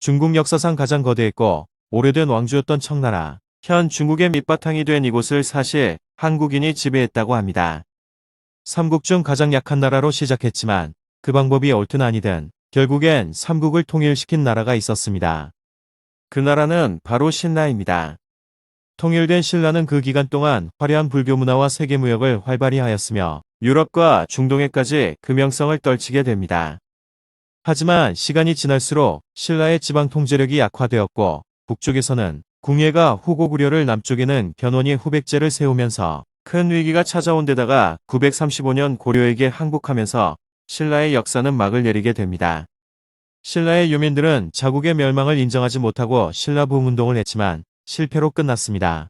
중국 역사상 가장 거대했고 오래된 왕조였던 청나라, 현 중국의 밑바탕이 된 이곳을 사실 한국인이 지배했다고 합니다. 삼국 중 가장 약한 나라로 시작했지만 그 방법이 옳든 아니든 결국엔 삼국을 통일시킨 나라가 있었습니다. 그 나라는 바로 신라입니다. 통일된 신라는 그 기간 동안 화려한 불교 문화와 세계 무역을 활발히 하였으며 유럽과 중동에까지 그 명성을 떨치게 됩니다. 하지만 시간이 지날수록 신라의 지방 통제력이 약화되었고 북쪽에서는 궁예가 후고구려를 남쪽에는 변원이 후백제를 세우면서 큰 위기가 찾아온 데다가 935년 고려에게 항복하면서 신라의 역사는 막을 내리게 됩니다. 신라의 유민들은 자국의 멸망을 인정하지 못하고 신라 부흥운동을 했지만 실패로 끝났습니다.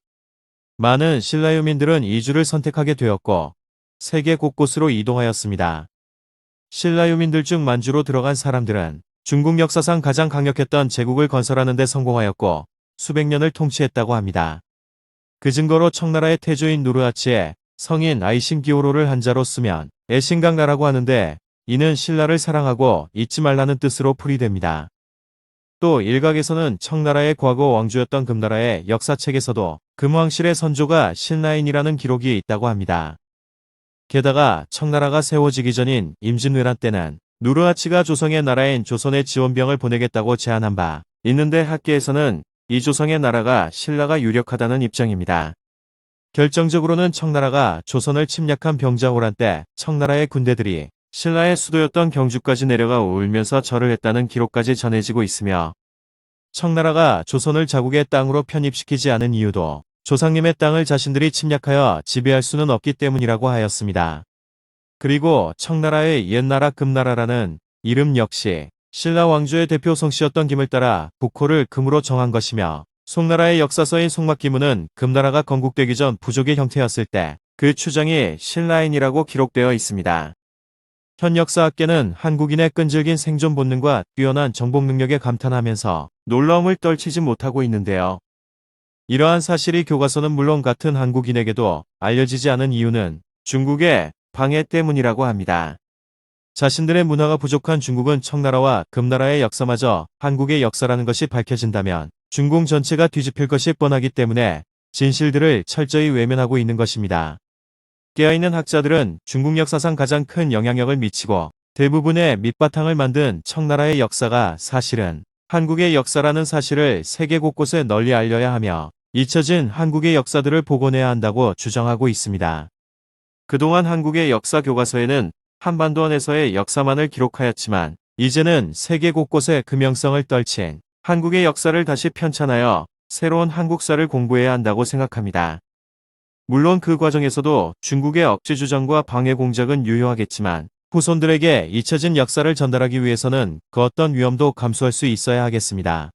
많은 신라 유민들은 이주를 선택하게 되었고 세계 곳곳으로 이동하였습니다. 신라 유민들 중 만주로 들어간 사람들은 중국 역사상 가장 강력했던 제국을 건설하는 데 성공하였고 수백 년을 통치했다고 합니다. 그 증거로 청나라의 태조인 누르하치의 성인 아이신기오로를 한자로 쓰면 애신강나라고 하는데 이는 신라를 사랑하고 잊지 말라는 뜻으로 풀이됩니다. 또 일각에서는 청나라의 과거 왕조였던 금나라의 역사책에서도 금왕실의 선조가 신라인이라는 기록이 있다고 합니다. 게다가 청나라가 세워지기 전인 임진왜란 때는 누르하치가 조성의 나라인 조선에 지원병을 보내겠다고 제안한 바 있는데 학계에서는 이 조성의 나라가 신라가 유력하다는 입장입니다. 결정적으로는 청나라가 조선을 침략한 병자호란 때 청나라의 군대들이 신라의 수도였던 경주까지 내려가 울면서 절을 했다는 기록까지 전해지고 있으며 청나라가 조선을 자국의 땅으로 편입시키지 않은 이유도 조상님의 땅을 자신들이 침략하여 지배할 수는 없기 때문이라고 하였습니다. 그리고 청나라의 옛나라 금나라라는 이름 역시 신라 왕조의 대표 성씨였던 김을 따라 북호를 금으로 정한 것이며 송나라의 역사서인 송막기문은 금나라가 건국되기 전 부족의 형태였을 때 그 추장이 신라인이라고 기록되어 있습니다. 현 역사학계는 한국인의 끈질긴 생존 본능과 뛰어난 정복 능력에 감탄하면서 놀라움을 떨치지 못하고 있는데요. 이러한 사실이 교과서는 물론 같은 한국인에게도 알려지지 않은 이유는 중국의 방해 때문이라고 합니다. 자신들의 문화가 부족한 중국은 청나라와 금나라의 역사마저 한국의 역사라는 것이 밝혀진다면 중공 전체가 뒤집힐 것이 뻔하기 때문에 진실들을 철저히 외면하고 있는 것입니다. 깨어있는 학자들은 중국 역사상 가장 큰 영향력을 미치고 대부분의 밑바탕을 만든 청나라의 역사가 사실은 한국의 역사라는 사실을 세계 곳곳에 널리 알려야 하며 잊혀진 한국의 역사들을 복원해야 한다고 주장하고 있습니다. 그동안 한국의 역사 교과서에는 한반도 안에서의 역사만을 기록하였지만 이제는 세계 곳곳에 그 명성을 떨친 한국의 역사를 다시 편찬하여 새로운 한국사를 공부해야 한다고 생각합니다. 물론 그 과정에서도 중국의 억지주장과 방해 공작은 유효하겠지만 후손들에게 잊혀진 역사를 전달하기 위해서는 그 어떤 위험도 감수할 수 있어야 하겠습니다.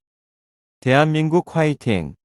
대한민국 화이팅!